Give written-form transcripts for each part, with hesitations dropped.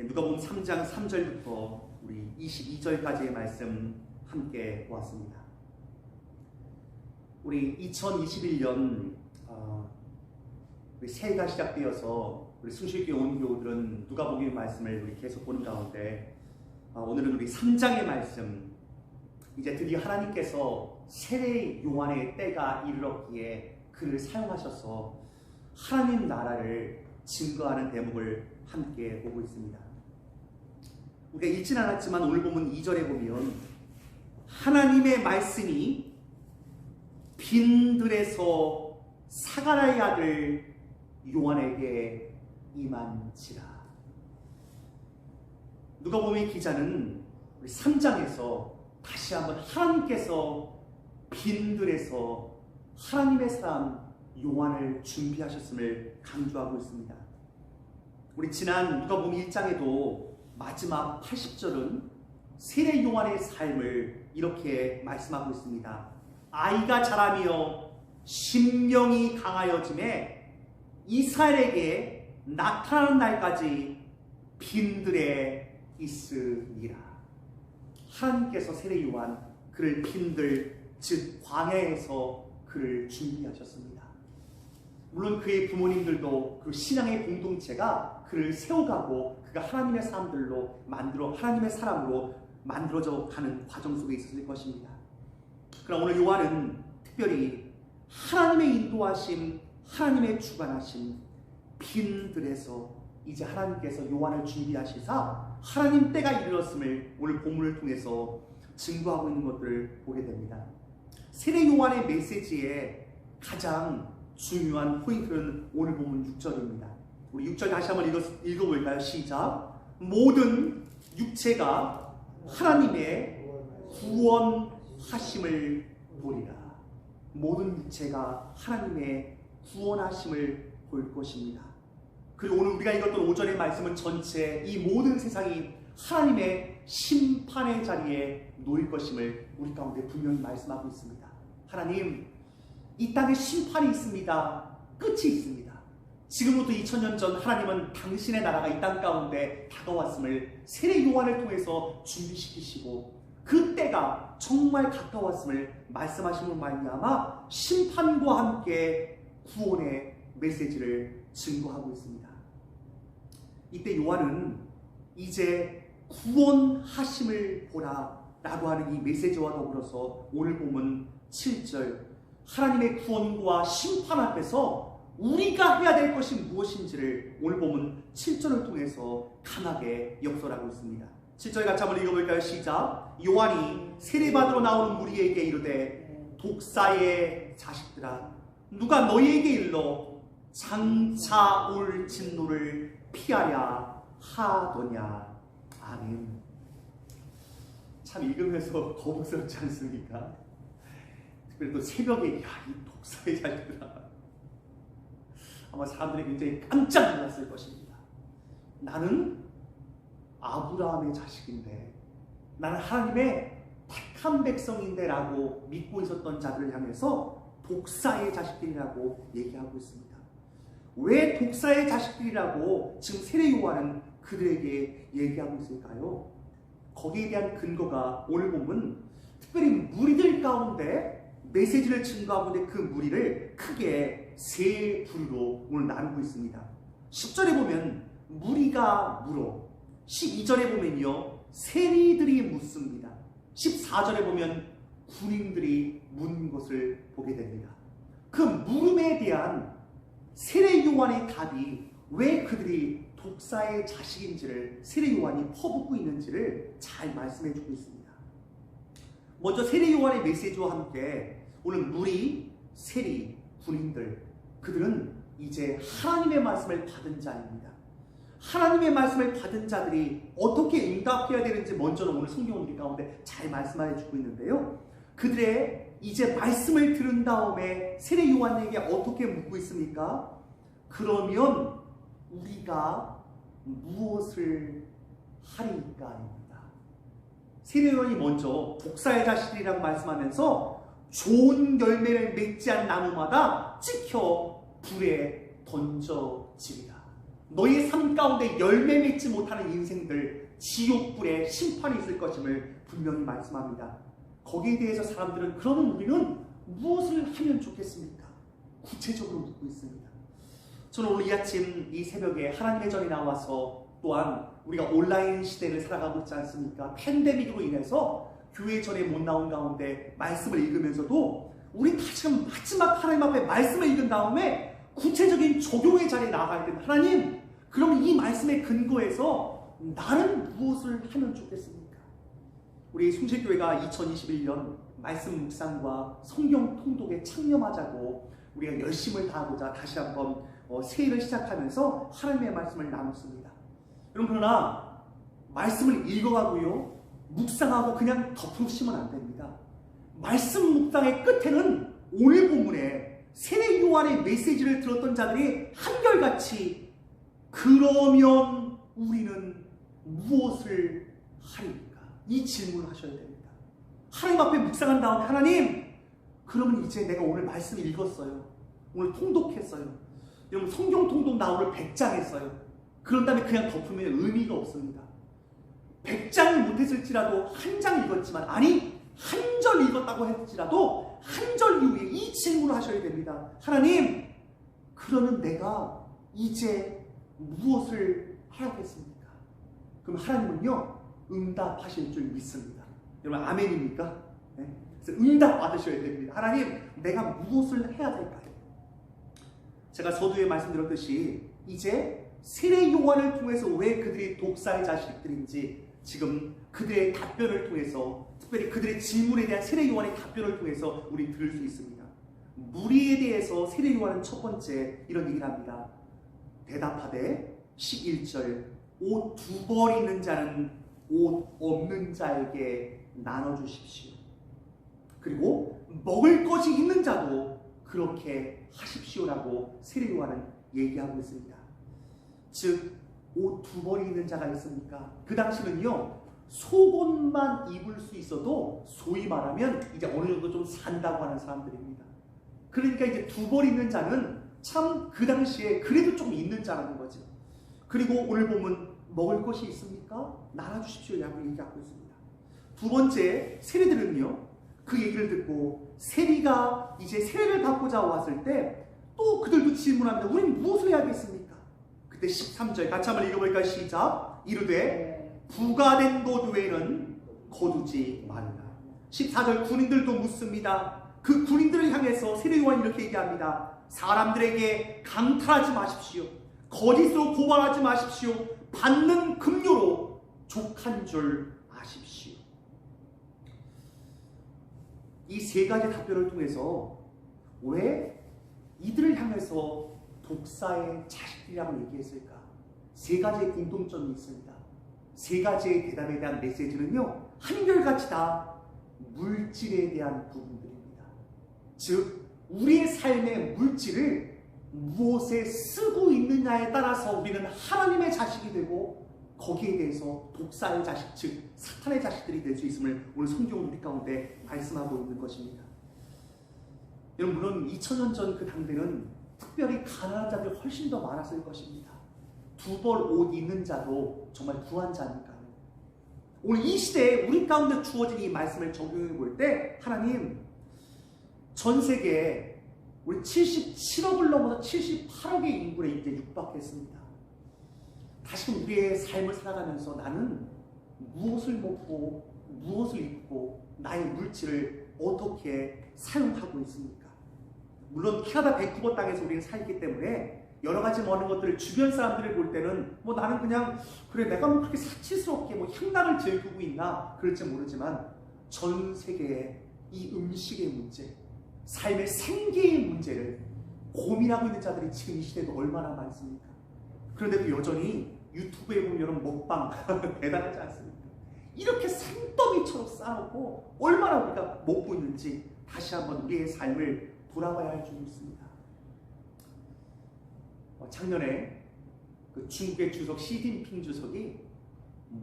누가복음 3장 3절부터 우리 22절까지의 말씀 함께 보았습니다. 우리 2021년 우리 새해가 시작되어서 우리 숭실교회 온 교우들은 누가복음 말씀을 우리 계속 보는 가운데 오늘은 우리 3장의 말씀, 이제 드디어 하나님께서 세례 요한의 때가 이르렀기에 그를 사용하셔서 하나님 나라를 증거하는 대목을 함께 보고 있습니다. 우리가 읽진 않았지만 오늘 보면 2절에 보면 하나님의 말씀이 빈들에서 사가랴의 아들 요한에게 임한지라. 누가복음 기자는 우리 3장에서 다시 한번 하나님께서 빈들에서 하나님의 사람 요한을 준비하셨음을 강조하고 있습니다. 우리 지난 누가복음 1장에도 마지막 80절은 세례 요한의 삶을 이렇게 말씀하고 있습니다. 아이가 자라며 심령이 강하여짐에 이스라엘에게 나타나는 날까지 빈들에 있으리라. 하나님께서 세례 요한 그를 빈들 즉 광야에서 그를 준비하셨습니다. 물론 그의 부모님들도 그 신앙의 공동체가 그를 세워가고 그가 하나님의 사람들로 하나님의 사람으로 만들어져 가는 과정 속에 있었을 것입니다. 그러나 오늘 요한은 특별히 하나님의 인도하심, 하나님의 주관하심, 빈들에서 이제 하나님께서 요한을 준비하시사 하나님 때가 이르렀음을 오늘 본문을 통해서 증거하고 있는 것들을 보게 됩니다. 세례 요한의 메시지의 가장 중요한 포인트는 오늘 본문 6절입니다. 우리 6절 다시 한번 읽어볼까요? 시작. 모든 육체가 하나님의 구원하심을 보리라. 모든 육체가 하나님의 구원하심을 볼 것입니다. 그리고 오늘 우리가 읽었던 5절의 말씀은 전체 이 모든 세상이 하나님의 심판의 자리에 놓일 것임을 우리 가운데 분명히 말씀하고 있습니다. 하나님, 이 땅에 심판이 있습니다. 끝이 있습니다. 지금부터 2000년 전 하나님은 당신의 나라가 이 땅 가운데 다가왔음을 세례 요한을 통해서 준비시키시고 그 때가 정말 가까웠음을 말씀하심으로 말미암아 심판과 함께 구원의 메시지를 증거하고 있습니다. 이때 요한은 이제 구원하심을 보라 라고 하는 이 메시지와 더불어서 오늘 보면 7절 하나님의 구원과 심판 앞에서 우리가 해야 될 것이 무엇인지를 오늘 보면 7절을 통해서 강하게 역설하고 있습니다. 7절 같이 한번 읽어볼까요? 시작. 요한이 세례받으러 나오는 무리에게 이르되 독사의 자식들아 누가 너희에게 일러 장차 올 진노를 피하야 하더냐. 아멘. 참 읽으면서 거북스럽지 않습니까? 특별히 또 새벽에 이 독사의 자식들아, 아마 사람들이 굉장히 깜짝 놀랐을 것입니다. 나는 아브라함의 자식인데, 나는 하나님의 택한 백성인데 라고 믿고 있었던 자들을 향해서 독사의 자식들이라고 얘기하고 있습니다. 왜 독사의 자식들이라고 지금 세례 요한은 그들에게 얘기하고 있을까요? 거기에 대한 근거가 오늘 보면 특별히 무리들 가운데 메시지를 증거하고 있는 그 무리를 크게 세 부류로 오늘 나누고 있습니다. 10절에 보면 무리가 물어, 12절에 보면요 세리들이 묻습니다. 14절에 보면 군인들이 묻는 것을 보게 됩니다. 그 물음에 대한 세례 요한의 답이 왜 그들이 독사의 자식인지를 세례 요한이 퍼붓고 있는지를 잘 말씀해 주고 있습니다. 먼저 세례 요한의 메시지와 함께 오늘 무리, 세리, 군인들, 그들은 이제 하나님의 말씀을 받은 자입니다. 하나님의 말씀을 받은 자들이 어떻게 응답해야 되는지 먼저는 오늘 성경 우리 가운데 잘 말씀해 주고 있는데요. 그들의 이제 말씀을 들은 다음에 세례 요한에게 어떻게 묻고 있습니까? 그러면 우리가 무엇을 하리까입니다. 세례 요한이 먼저 독사의 자식이라고 말씀하면서 좋은 열매를 맺지 않은 나무마다 찍혀 불에 던져지리라. 너희의 삶 가운데 열매 맺지 못하는 인생들, 지옥불에 심판이 있을 것임을 분명히 말씀합니다. 거기에 대해서 사람들은 그러면 우리는 무엇을 하면 좋겠습니까? 구체적으로 묻고 있습니다. 저는 오늘 이 아침 이 새벽에 하나님의 전에 나와서 또한 우리가 온라인 시대를 살아가고 있지 않습니까? 팬데믹으로 인해서 교회 전에 못 나온 가운데 말씀을 읽으면서도 우리 다시금 마지막 하나님 앞에 말씀을 읽은 다음에 구체적인 적용의 자리에 나아갈 때는 하나님, 그럼 이 말씀의 근거에서 나는 무엇을 하면 좋겠습니까? 우리 숭실교회가 2021년 말씀 묵상과 성경 통독에 참여하자고 우리가 열심을 다하고자 다시 한번 새해를 시작하면서 하나님의 말씀을 나눴습니다. 여러분, 그러나 말씀을 읽어가고요, 묵상하고 그냥 덮으시면 안 됩니다. 말씀 묵상의 끝에는 오늘 본문에 세례 요한의 메시지를 들었던 자들이 한결같이 그러면 우리는 무엇을 하리까? 이 질문을 하셔야 됩니다. 하나님 앞에 묵상한 다음에 하나님, 그러면 이제 내가 오늘 말씀 읽었어요. 오늘 통독했어요. 여러분, 성경 통독 나 오늘 100장 했어요. 그런 다음에 그냥 덮으면 의미가 없습니다. 100장을 못했을지라도 한 장 읽었지만, 아니 한 절 읽었다고 할지라도 한 절 이후에 이 질문을 하셔야 됩니다. 하나님, 그러면 내가 이제 무엇을 해야겠습니까? 그럼 하나님은요 응답하실 줄 믿습니다. 여러분, 아멘입니까? 네? 그래서 응답 받으셔야 됩니다. 하나님, 내가 무엇을 해야 될까요? 제가 서두에 말씀드렸듯이 이제 세례 요한을 통해서 왜 그들이 독사의 자식들인지 지금 그들의 답변을 통해서, 특별히 그들의 질문에 대한 세례 요한의 답변을 통해서 우리 들을 수 있습니다. 무리에 대해서 세례 요한은 첫 번째 이런 얘기를 합니다. 대답하되 11절 옷 2벌 있는 자는 옷 없는 자에게 나눠주십시오. 그리고 먹을 것이 있는 자도 그렇게 하십시오라고 세례 요한은 얘기하고 있습니다. 즉, 옷 2벌이 있는 자가 있습니까? 그 당시는요, 속옷만 입을 수 있어도 소위 말하면 이제 어느 정도 좀 산다고 하는 사람들입니다. 그러니까 이제 2벌 있는 자는 참 그 당시에 그래도 좀 있는 자라는 거죠. 그리고 오늘 보면 먹을 것이 있습니까? 나눠주십시오라고 얘기하고 있습니다. 두 번째, 세리들은요, 그 얘기를 듣고 세리가 이제 세례를 받고자 왔을 때 또 그들도 질문합니다. 우린 무엇을 해야겠습니까? 그때 13절 같이 한번 읽어볼까요? 시작. 이르되 부가된 것 외에는 거두지 말라. 14절 군인들도 묻습니다. 그 군인들을 향해서 세례 요한이 이렇게 얘기합니다. 사람들에게 강탈하지 마십시오. 거짓으로 고발하지 마십시오. 받는 급료로 족한 줄 아십시오. 이 세 가지 답변을 통해서 왜 이들을 향해서 독사의 자식들이라고 얘기했을까? 세 가지의 공통점이 있습니다. 세 가지의 대답에 대한 메시지는요, 한결같이 다 물질에 대한 부분들입니다. 즉, 우리의 삶의 물질을 무엇에 쓰고 있느냐에 따라서 우리는 하나님의 자식이 되고 거기에 대해서 독사의 자식, 즉 사탄의 자식들이 될 수 있음을 오늘 성경 우리 가운데 말씀하고 있는 것입니다. 여러분, 물론 2000년 전 그 당대는 특별히 가난한 자들이 훨씬 더 많았을 것입니다. 2벌 옷 있는 자도 정말 부한 자니까요. 오늘 이 시대에 우리 가운데 주어진 이 말씀을 적용해 볼 때 하나님, 전 세계에 우리 77억을 넘어서 78억의 인구에 이제 육박했습니다. 다시 우리의 삶을 살아가면서 나는 무엇을 먹고 무엇을 입고 나의 물질을 어떻게 사용하고 있습니까? 물론 캐나다 밴쿠버 땅에서 우리는 살기 때문에 여러 가지 많은 것들을 주변 사람들을 볼 때는 뭐 나는 그냥 그래 내가 뭐 그렇게 사치스럽게 뭐 향락을 즐기고 있나 그럴지 모르지만 전 세계의 이 음식의 문제, 삶의 생계의 문제를 고민하고 있는 자들이 지금 이 시대에도 얼마나 많습니까? 그런데도 여전히 유튜브에 보면 여러분 먹방 대단하지 않습니까? 이렇게 산더미처럼 쌓아놓고 얼마나 우리가 먹고 있는지 다시 한번 우리의 삶을 돌아봐야 할 줄 믿습니다. 작년에 그 중국의 주석 시진핑 주석이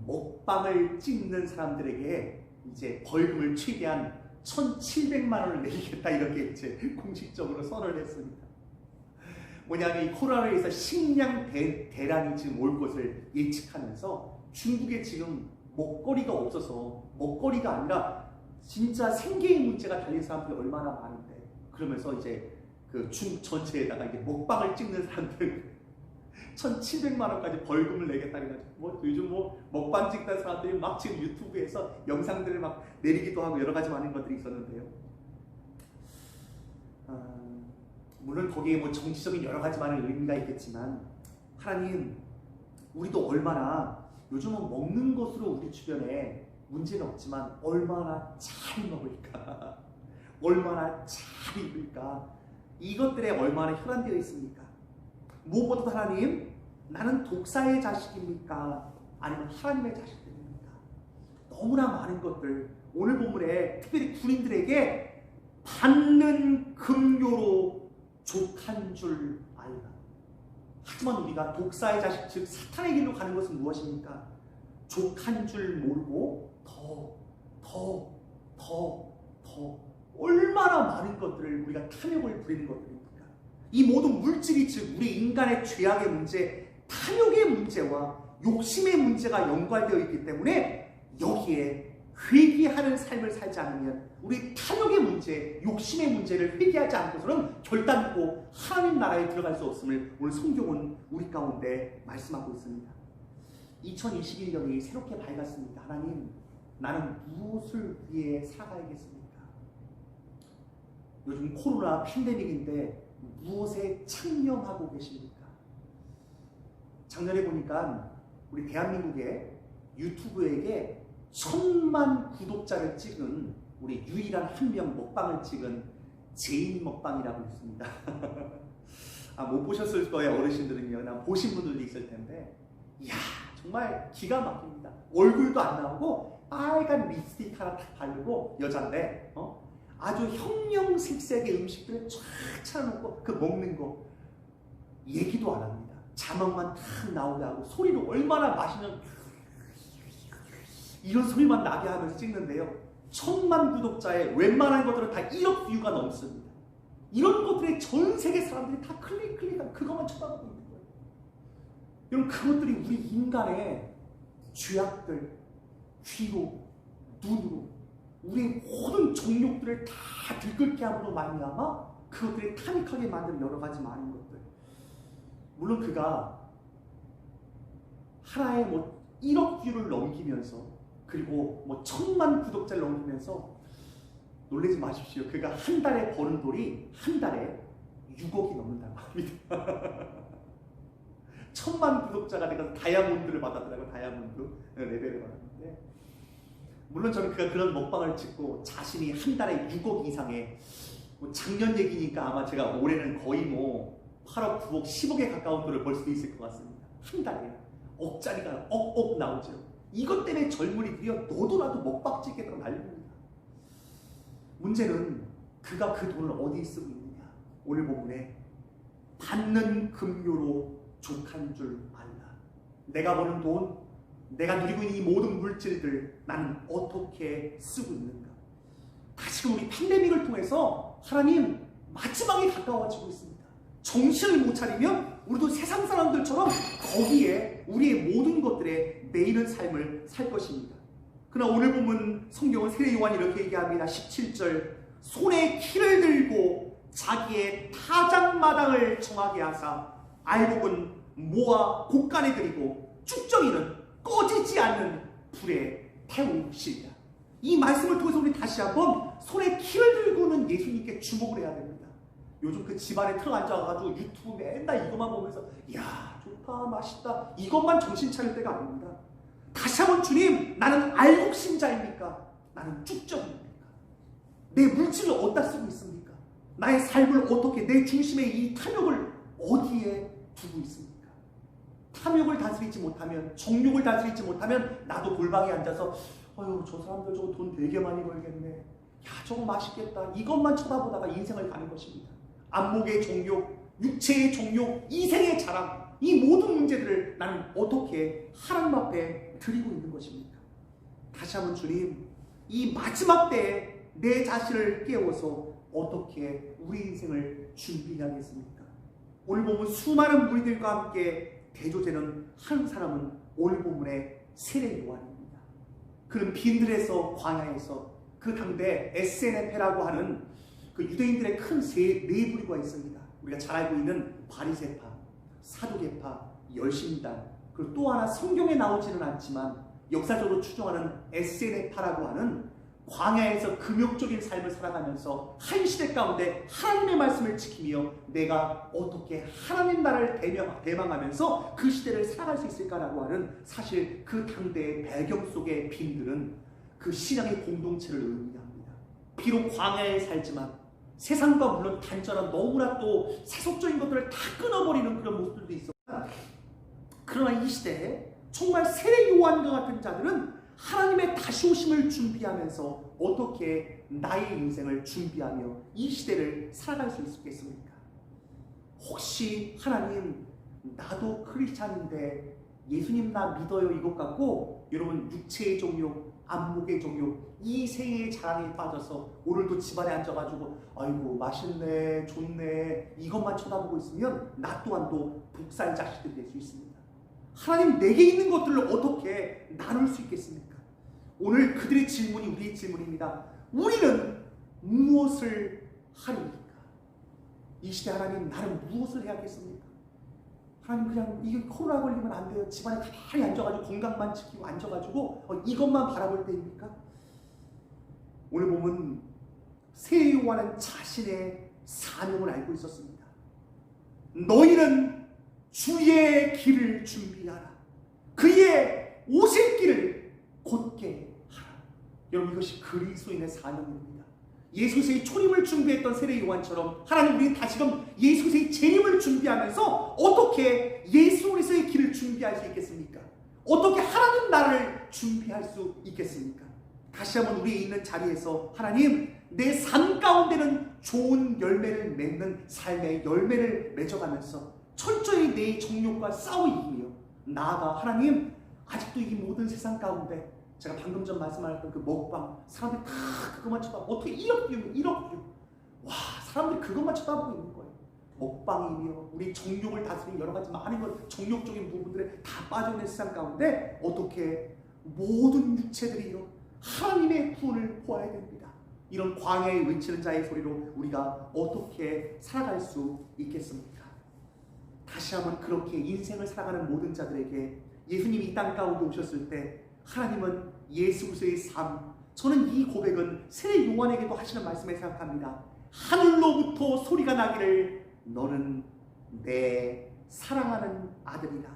먹방을 찍는 사람들에게 이제 벌금을 최대한 1,700만 원을 내리겠다 이렇게 이제 공식적으로 선언을 했습니다. 뭐냐면 이 코로나로 인해서 식량 대란이 지금 올 것을 예측하면서 중국에 지금 먹거리가 없어서 먹거리가 아니라 진짜 생계의 문제가 달린 사람들이 얼마나 많은데 그러면서 이제 그 중국 전체에다가 이제 먹방을 찍는 사람들 1,700만 원까지 벌금을 내겠다 그래가지고 뭐 요즘 뭐 먹방 찍는 사람들이 막 지금 유튜브에서 영상들을 막 내리기도 하고 여러 가지 많은 것들이 있었는데요. 물론 거기에 뭐 정치적인 여러 가지 많은 의미가 있겠지만 하나님 우리도 얼마나 요즘은 먹는 것으로 우리 주변에 문제는 없지만 얼마나 잘 먹을까 얼마나 잘 입을까 이것들에 얼마나 혈안되어 있습니까? 무엇보다도 하나님 나는 독사의 자식입니까? 아니면 하나님의 자식들입니까? 너무나 많은 것들 오늘 본문에 특별히 군인들에게 받는 급료로 족한 줄 알라. 하지만 우리가 독사의 자식 즉 사탄의 길로 가는 것은 무엇입니까? 족한 줄 모르고 더 얼마나 많은 것들을 우리가 탐욕을 부리는 것들입니까? 이 모든 물질이 즉 우리 인간의 죄악의 문제, 탐욕의 문제와 욕심의 문제가 연관되어 있기 때문에 여기에 회개하는 삶을 살지 않으면 우리 탐욕의 문제, 욕심의 문제를 회개하지 않고서는 결단코 하나님 나라에 들어갈 수 없음을 오늘 성경은 우리 가운데 말씀하고 있습니다. 2021년이 새롭게 밝았습니다. 하나님, 나는 무엇을 위해 살아가야겠습니까? 요즘 코로나 팬데믹인데 무엇에 창념하고 계십니까? 작년에 보니까 우리 대한민국의 유튜브에게 1,000만 구독자를 찍은 우리 유일한 한 명 먹방을 찍은 제인 먹방이라고 있습니다. 못 보셨을 거예요. 어르신들은요. 보신 분들도 있을 텐데 이야 정말 기가 막힙니다. 얼굴도 안 나오고 빨간 립스틱 하나 딱 바르고 여잔데 아주 형형색색의 음식들을 쫙 차려놓고 그 먹는 거 얘기도 안 합니다. 자막만 탁 나오게 하고 소리도 얼마나 맛있는 이런 소리만 나게 하면서 찍는데요. 1,000만 구독자에 웬만한 것들은 다 1억 뷰가 넘습니다. 이런 것들에 전 세계 사람들이 다 클릭하고 그것만 쳐다보고 있는 거예요. 여러분 그것들이 우리 인간의 죄악들, 귀로, 눈으로 우리의 모든 정욕들을 다 들끓게 함으로 말미암아 그것들이 타닉하게 만드는 여러 가지 많은 것들. 물론 그가 하나의 1억 뷰를 넘기면서 그리고 1,000만 구독자를 넘기면서 놀라지 마십시오. 그가 한 달에 버는 돈이 한 달에 6억이 넘는다고 합니다. 1,000만 구독자가 돼서 다이아몬드를 받았더라고요. 다이아몬드 레벨을 받았는데 물론 저는 그가 그런 먹방을 찍고 자신이 한 달에 6억 이상의 작년 얘기니까 아마 제가 올해는 거의 8억, 9억, 10억에 가까운 돈을 벌 수도 있을 것 같습니다. 한 달에 억짜리가 억억 나오죠. 이것 때문에 젊은이들이요 너도 나도 먹방 찍겠다고 난립니다. 문제는 그가 그 돈을 어디에 쓰고 있느냐. 오늘 본문에 받는 급료로 족한 줄 알라. 내가 버는 돈, 내가 누리고 있는 이 모든 물질들 나는 어떻게 쓰고 있는가. 다시금 우리 팬데믹을 통해서 하나님 마지막에 가까워지고 있습니다. 정신을 못 차리면 우리도 세상 사람들처럼 거기에 우리의 모든 것들에 매이는 삶을 살 것입니다. 그러나 오늘 보면 성경은 세례 요한이 이렇게 얘기합니다. 17절 손에 키를 들고 자기의 타작마당을 정하게 하사 알곡은 모아 곡간에 들이고 쭉정이는 꺼지지 않는 불에 태우시리라. 이 말씀을 통해서 우리 다시 한번 손에 키를 들고는 예수님께 주목을 해야 됩니다. 요즘 그 집안에 틀어앉아가지고 유튜브 맨날 이것만 보면서 이야 좋다 맛있다 이것만 정신 차릴 때가 아닙니다. 다시 한번 주님 나는 알곡신자입니까? 나는 쭉정입니까? 내 물질을 어디다 쓰고 있습니까? 나의 삶을 어떻게 내 중심의 이 탐욕을 어디에 두고 있습니까? 탐욕을 다스리지 못하면 정욕을 다스리지 못하면 나도 골방에 앉아서 저 사람들 저거 돈 되게 많이 벌겠네. 야 저거 맛있겠다. 이것만 쳐다보다가 인생을 가는 것입니다. 안목의 정욕, 육체의 정욕, 이생의 자랑 이 모든 문제들을 나는 어떻게 하나님 앞에 드리고 있는 것입니까? 다시 한번 주님 이 마지막 때에 내 자신을 깨워서 어떻게 우리 인생을 준비하겠습니까? 오늘 보면 수많은 무리들과 함께 대조되는 한 사람은 오늘 본문의 세례 요한입니다. 그는 빈들에서 광야에서 그 당대 SNF라고 하는 그 유대인들의 큰 네 부류가 있습니다. 우리가 잘 알고 있는 바리새파, 사두개파, 열심당, 그리고 또 하나 성경에 나오지는 않지만 역사적으로 추정하는 SNF라고 하는 광야에서 금욕적인 삶을 살아가면서 한 시대 가운데 하나님의 말씀을 지키며 내가 어떻게 하나님 나라를 대망하면서 그 시대를 살아갈 수 있을까라고 하는 사실 그 당대의 배경 속의 빈들은 그 신앙의 공동체를 의미합니다. 비록 광야에 살지만 세상과 물론 단절한 너무나 또 세속적인 것들을 다 끊어버리는 그런 모습들도 있었지만, 그러나 이 시대에 정말 세례 요한과 같은 자들은 하나님의 다시 오심을 준비하면서 어떻게 나의 인생을 준비하며 이 시대를 살아갈 수 있겠습니까? 혹시 하나님, 나도 크리스찬인데 예수님 나 믿어요 이것 갖고 여러분 육체의 정욕, 안목의 정욕, 이 세의 자랑에 빠져서 오늘도 집안에 앉아가지고 아이고 맛있네 좋네 이것만 쳐다보고 있으면 나 또한도 복살 자식들이 될 수 있습니다. 하나님 내게 있는 것들을 어떻게 나눌 수 있겠습니까? 오늘 그들의 질문이 우리의 질문입니다. 우리는 무엇을 하리입니까? 이 시대 하나님 나는 무엇을 해야겠습니까? 하나님 그냥 이게 코로나 걸리면 안 돼요. 집안에 가만히 앉아가지고 건강만 지키고 앉아가지고 이것만 바라볼 때입니까? 오늘 보면 세례 요한은 자신의 사명을 알고 있었습니다. 너희는 주의 길을 준비하라. 그의 오실 길을 곧게 하라. 여러분 이것이 그리스도인의 사명입니다. 예수의 초림을 준비했던 세례 요한처럼 하나님 우리는 다시금 예수의 재림을 준비하면서 어떻게 예수 그리스도의 길을 준비할 수 있겠습니까? 어떻게 하나님 나라를 준비할 수 있겠습니까? 다시 한번 우리 있는 자리에서 하나님 내 삶 가운데는 좋은 열매를 맺는 삶의 열매를 맺어가면서 철저히 내 정욕과 싸우이며 나아가 하나님 아직도 이 모든 세상 가운데 제가 방금 전 말씀하셨던 그 먹방 사람들이 다 그것만 쳐다보고 어떻게 1억 뷰 와 사람들이 그것만 쳐다보고 있는 거예요. 먹방이며 우리 정욕을 다스리는 여러 가지 많은 것 정욕적인 부분들에 다 빠져있는 세상 가운데 어떻게 모든 육체들이 이런 하나님의 구원을 보아야 됩니다. 이런 광야에 외치는 자의 소리로 우리가 어떻게 살아갈 수 있겠습니까? 다시 한번 그렇게 인생을 살아가는 모든 자들에게 예수님이 이 땅 가운데 오셨을 때 하나님은 예수 그리스도의 삶, 저는 이 고백은 세례 요한에게도 하시는 말씀에 생각합니다. 하늘로부터 소리가 나기를 너는 내 사랑하는 아들이라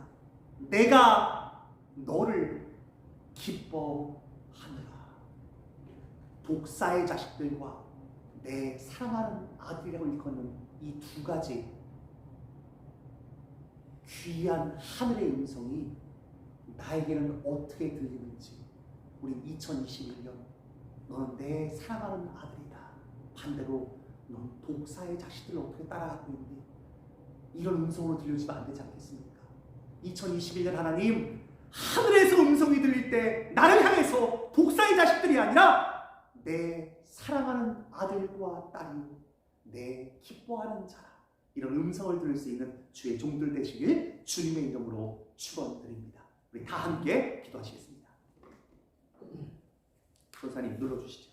내가 너를 기뻐하노라. 독사의 자식들과 내 사랑하는 아들이라고 일컫는 이 두 가지 귀한 하늘의 음성이 나에게는 어떻게 들리는지 우린 2021년 너는 내 사랑하는 아들이다. 반대로 넌 독사의 자식들을 어떻게 따라가고 있니? 이런 음성으로 들려주면 안 되지 않겠습니까? 2021년 하나님 하늘에서 음성이 들릴 때 나를 향해서 독사의 자식들이 아니라 내 사랑하는 아들과 딸이 내 기뻐하는 자라 이런 음성을 들을 수 있는 주의 종들 되시길 주님의 이름으로 축원드립니다. 우리 다 함께 기도하시겠습니다. 전사님 눌러주시죠.